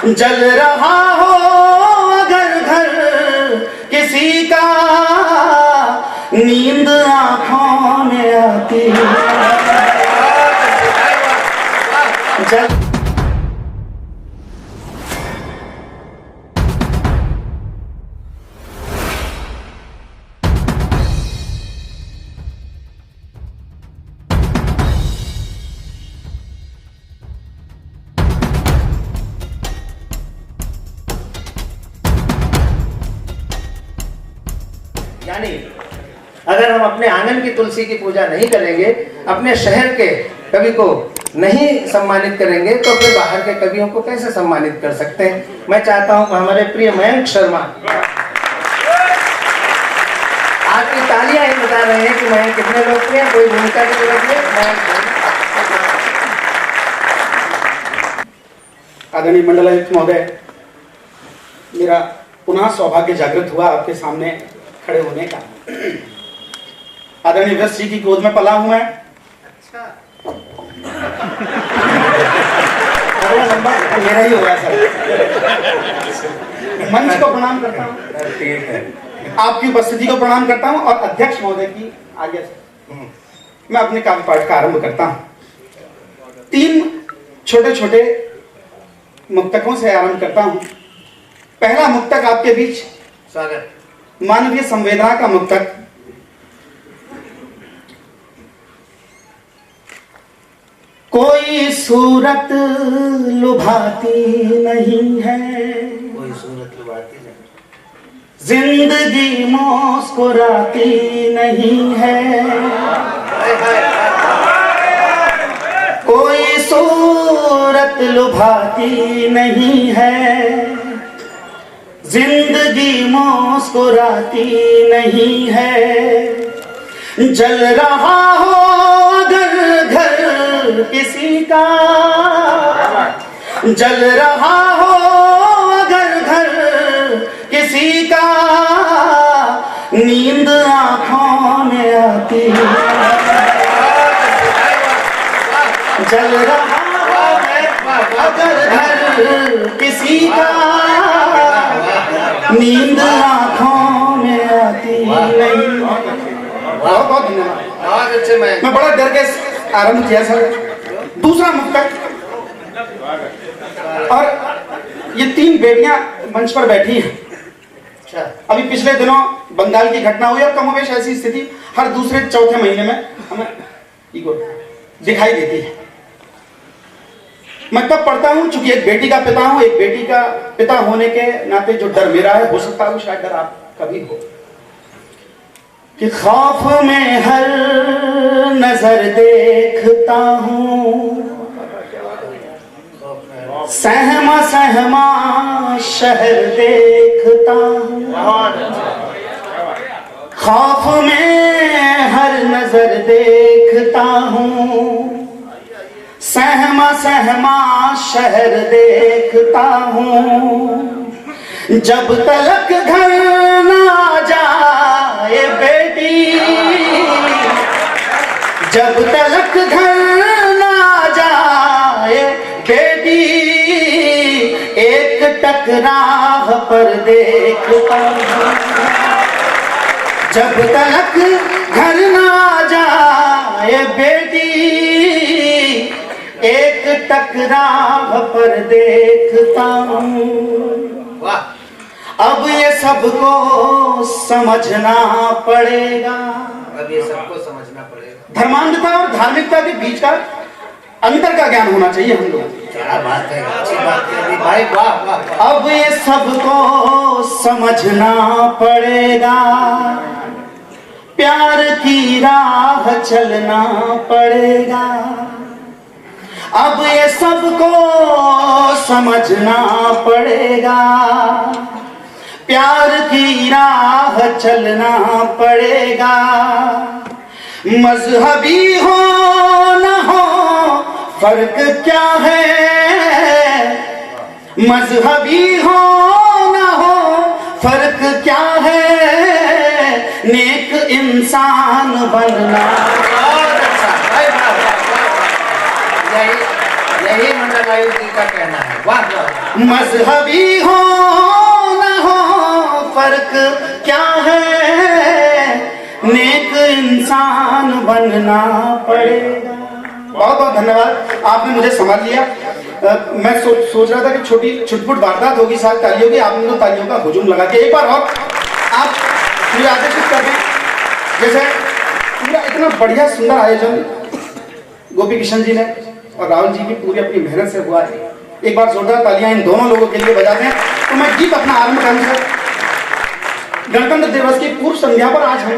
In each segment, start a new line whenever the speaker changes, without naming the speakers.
जल रहा हो अगर घर किसी का, नींद आंखों में आती जल। यानी अगर हम अपने आंगन की तुलसी की पूजा नहीं करेंगे, अपने शहर के कवि को नहीं सम्मानित करेंगे, तो फिर बाहर के कवियों को कैसे सम्मानित कर सकते हैं। मैं चाहता हूं कि हमारे प्रिय मयंक शर्मा, आपकी तालियां ही बता रहे हैं कि मयंक कितने लोकप्रिय हैं, कोई भूमिका की जरूरत नहीं।
आदरणीय मंडलायुक्त महोदय, मेरा पुनः सौभाग्य जागृत हुआ आपके सामने खड़े होने का। आदरणीय व्यास जी की गोद में पला हूं मैं। अच्छा। नंबर मेरा ही होगा सर। मंच को प्रणाम करता हूं, आपकी उपस्थिति को प्रणाम करता हूं और अध्यक्ष महोदय की आज्ञा से मैं अपने काव्य पाठ का आरंभ करता हूं। 3 छोटे छोटे मुक्तकों से आरंभ करता हूं। पहला मुक्तक आपके बीच स्वागत, मानवीय संवेदना का मुक्तक। कोई सूरत लुभाती नहीं है,
कोई सूरत लुभाती नहीं,
जिंदगी मुस्कुराती नहीं है। कोई सूरत लुभाती नहीं है, जिंदगी मुस्कुराती नहीं है। जल रहा हो अगर घर किसी का, जल रहा हो अगर घर किसी का, नींद आंखों में आती जल रहा हो अगर घर किसी का, नींद आंखों में आती नहीं। बहुत बहुत धन्यवाद, अच्छे। मैं बड़ा डर के आरंभ किया सर। दूसरा मुक्तक, और ये 3 बेटियां मंच पर बैठी हैं। अच्छा। अभी पिछले दिनों बंगाल की घटना हुई और कमोबेश ऐसी स्थिति हर दूसरे चौथे महीने में हमें दिखाई देती है। मैं तब पढ़ता हूं, चूंकि एक बेटी का पिता हूं, एक बेटी का पिता होने के नाते जो डर मेरा है, हो सकता है शायद डर आपका भी हो, कि खौफ में हर नजर देखता हूं, सहमा सहमा शहर देखता हूं। खौफ में हर नजर देखता हूं, सहमा सहमा शहर देखता हूं। जब तलक घर ना जाए बेटी, जब तलक घर ना जाए बेटी, एक टकराह पर देखता हूं। जब तलक घर ना जाए बेटी, एक टकराव पर देखता हूं। अब ये सबको समझना पड़ेगा,
अब ये सबको समझना पड़ेगा।
धर्मांधता और धार्मिकता के बीच का अंतर का ज्ञान होना चाहिए हम लोग।
क्या बात है, अच्छी बात है भाई, वाह वाह।
अब ये सबको समझना पड़ेगा, प्यार की राह चलना पड़ेगा। अब ये सबको समझना पड़ेगा, प्यार की राह चलना पड़ेगा। मजहबी हो न हो फर्क क्या है, मजहबी हो न हो फर्क क्या है, नेक इंसान बनना।
यही मंडल आयुष जी का कहना है। वाह वाह।
मजहबी हो न हो फर्क क्या है, नेक इंसान बनना पड़ेगा। बहुत बहुत धन्यवाद, आपने मुझे संभाल लिया। मैं सोच रहा था कि छोटी छुटपुट वारदात होगी, साथ ताली होगी, आपने तो तालियों का हुजूम लगा के एक बार और आप मुझे आदेशित कर दें। जैसे पूरा इतना बढ़िया सुंदर आयोजन गोपी किशन जी ने और राहुल जी की पूरी अपनी मेहनत से हुआ है। एक बार जोरदार तालियां इन दोनों लोगों के लिए बजा दें। तो मैं गीत अपना आरंभ करूं सर। गणतंत्र दिवस की पूर्व संध्या पर आज हम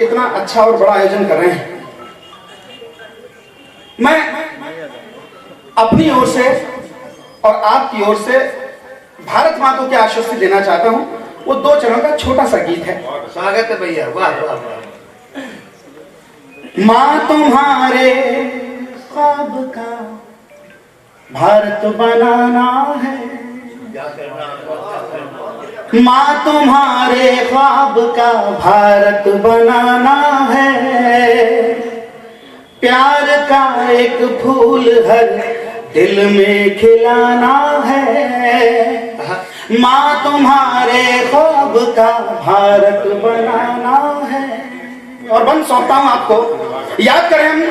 इतना अच्छा और बड़ा आयोजन कर रहे हैं। मैं अपनी ओर से और आपकी ओर से भारत माँ को क्या आश्वस्ति देना चाहता हूं, वो 2 चरणों का छोटा सा गीत है।
स्वागत है भैया। वाह वाह वाह।
माँ तुम्हारे ख्वाब का भारत बनाना है, माँ तुम्हारे ख्वाब का भारत बनाना है, प्यार का एक फूल हर दिल में खिलाना है, माँ तुम्हारे ख्वाब का भारत बनाना है। और बंद सौंपता हूं आपको, याद करें हम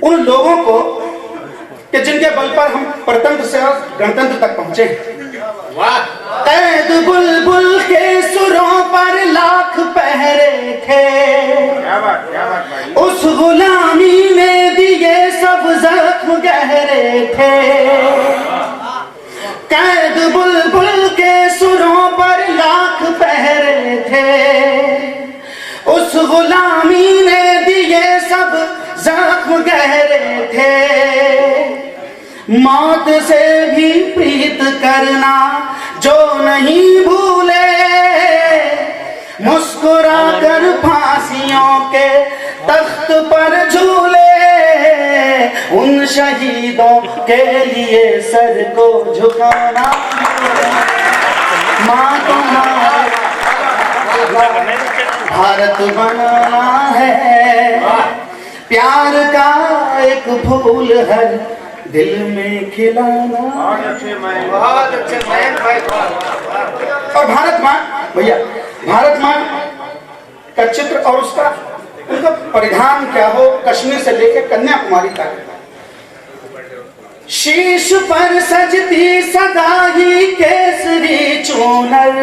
उन लोगों को कि जिनके बल पर हम परतंत्र से गणतंत्र तक पहुंचे।
वाह।
कैद बुलबुल के सुरों पर लाख पहरे थे, उस गुलामी में दिए सब जख्म गहरे थे। कैद बुलबुल के सुरों पर लाख पहरे थे, उस गुलामी में दिए सब जख्म गहरे थे। मौत से भी प्रीत करना जो नहीं भूले, मुस्कुरा कर फांसियों के तख्त पर झूले, उन शहीदों के लिए सर को झुकाना। माँ तुम्हारा भारत बनाना है, प्यार का एक फूल हर दिल में खिलाना।
बहुत अच्छे मयंक भाई।
और भारत माँ भैया, भारत माँ का चित्र और उसका उनका परिधान क्या हो, कश्मीर से लेकर कन्याकुमारी तक, शीश पर सजती सदा ही केसरी चूनर,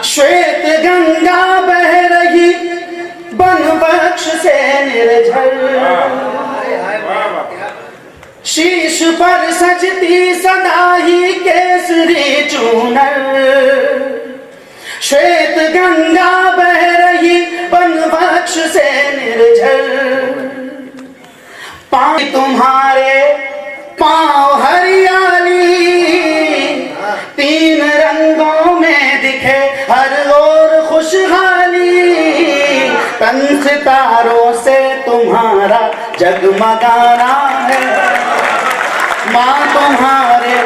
श्वेत गंगा बह रही बन वृक्ष से निर्झर, शीश पर सजती सदा ही केसरी चूनर, श्वेत गंगा बह रही बन वृक्ष से निर्झर। पानी तुम्हारे पाँव हरियाली, 3 रंगों में दिखे हर ओर खुशहाली, तन सितारों से तुम्हारा जगमगाना है, माँ तुम्हारे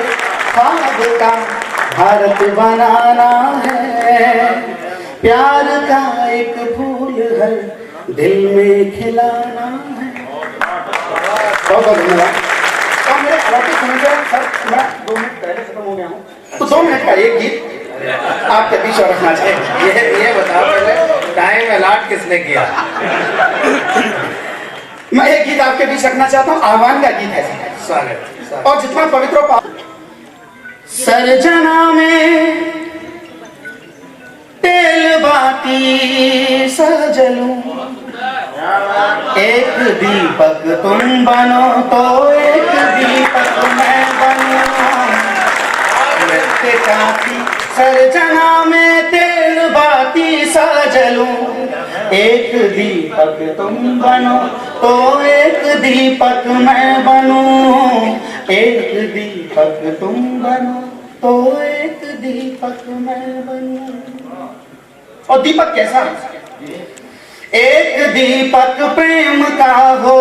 ख्वाब का भारत बनाना है, प्यार का एक फूल हर दिल में खिलाना है। बहुत बहुत धन्यवाद। तो मेरे अलौकिक समय सर मैं 2 मिनट पहले खत्म हो गया हूँ, तो 2 मिनट का एक गीत आपके बीच और रखना चाहिए।
ये बताओ पहले टाइम अलाट किसने किया?
मैं एक गीत आपके बीच रखना चाहता हूँ, आह्वान का गीत है।
स्वागत।
और जितना पवित्र सरजना में तेल बाती सजलूं, एक दीपक तुम बनो तो एक दीपक मैं बनूं, सरजना में तेल बाती सजलूं, एक दीपक तुम बनो तो एक दीपक मैं बनूं, एक दीपक तुम बनो तो एक दीपक मैं बनूं। और दीपक कैसा? एक दीपक प्रेम का हो,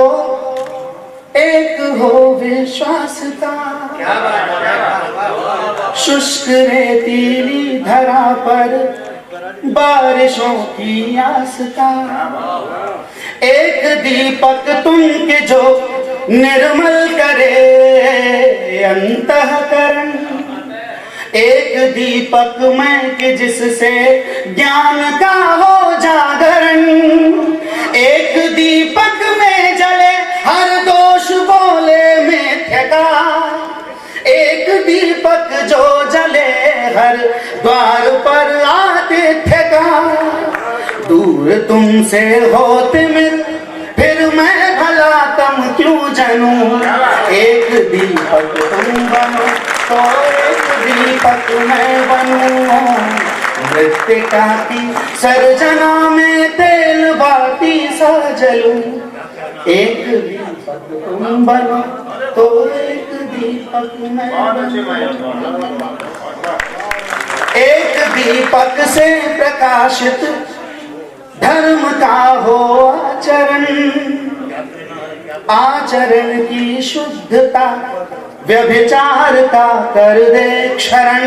एक हो विश्वास का,
क्या बात।
शुष्क रेतीली धरा पर बारिशों की आस का, एक दीपक तुम के जो निर्मल करे अंतःकरण। एक दीपक मैं कि जिससे ज्ञान का हो जागरण। एक दीपक में जले हर दोष बोले मिथ्या का। एक दीपक जो जले हर द्वार पर आतिथ्य का। दूर तुमसे होते मित्र फिर मैं भला तुम क्यों जनूं। एक दीपक तुम बनो तो एक दीपक मैं बनूं। मृत्तिका की सर्जना में तेल बाती सा जलूं। एक दीपक तुम बनो तो एक दीपक मैं बनूं। एक दीपक से प्रकाशित धर्म का हो आचरण। आचरण की शुद्धता व्यभिचार का कर दे क्षरण।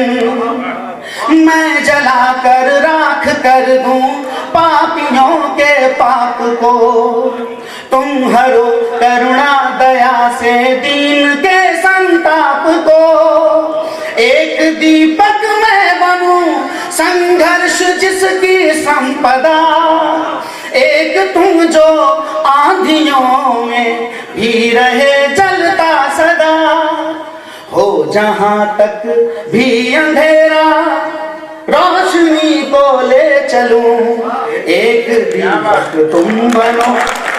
मैं जला कर राख कर दूं पापियों के पाप को। तुम हरो करुणा दया से दीन के संताप को। एक दीपक मैं बनूं संघर्ष जिसकी संपदा। एक तुम जो आंधियों में भी रहे जलता सदा। हो जहां तक भी अंधेरा रोशनी को ले चलूं। एक दीपक तुम बनो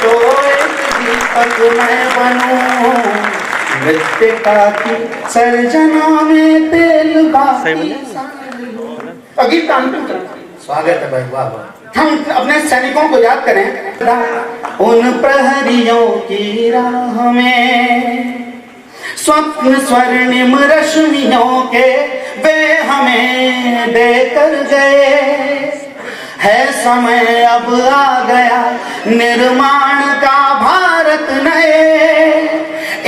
तो एक दीपक मैं बनूं। मृत्तिका की सर्जना में तेल बाती। गीत का
स्वागत है भाई, वाह वाह।
हम अपने सैनिकों को याद करें। उन प्रहरियों की राह में स्वप्न स्वर्णिम रश्मियों के वे हमें देकर गए। है समय अब आ गया निर्माण का भारत नए।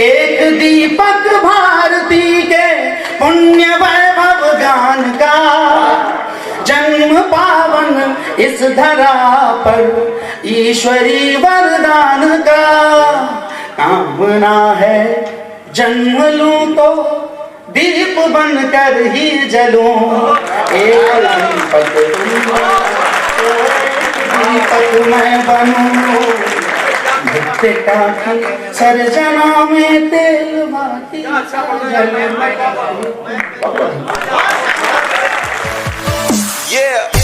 एक दीपक भारती के पुण्य वैभव गान का। जन्म पावन इस धरा पर ईश्वरी वरदान का। कामना है जन्म लूं तो दीप बनकर ही जलूं। एक दीपक तुम तो दीपक मैं बनूं। मृत्तिका की सर्जना में तेल बाती जलूं।
Yeah.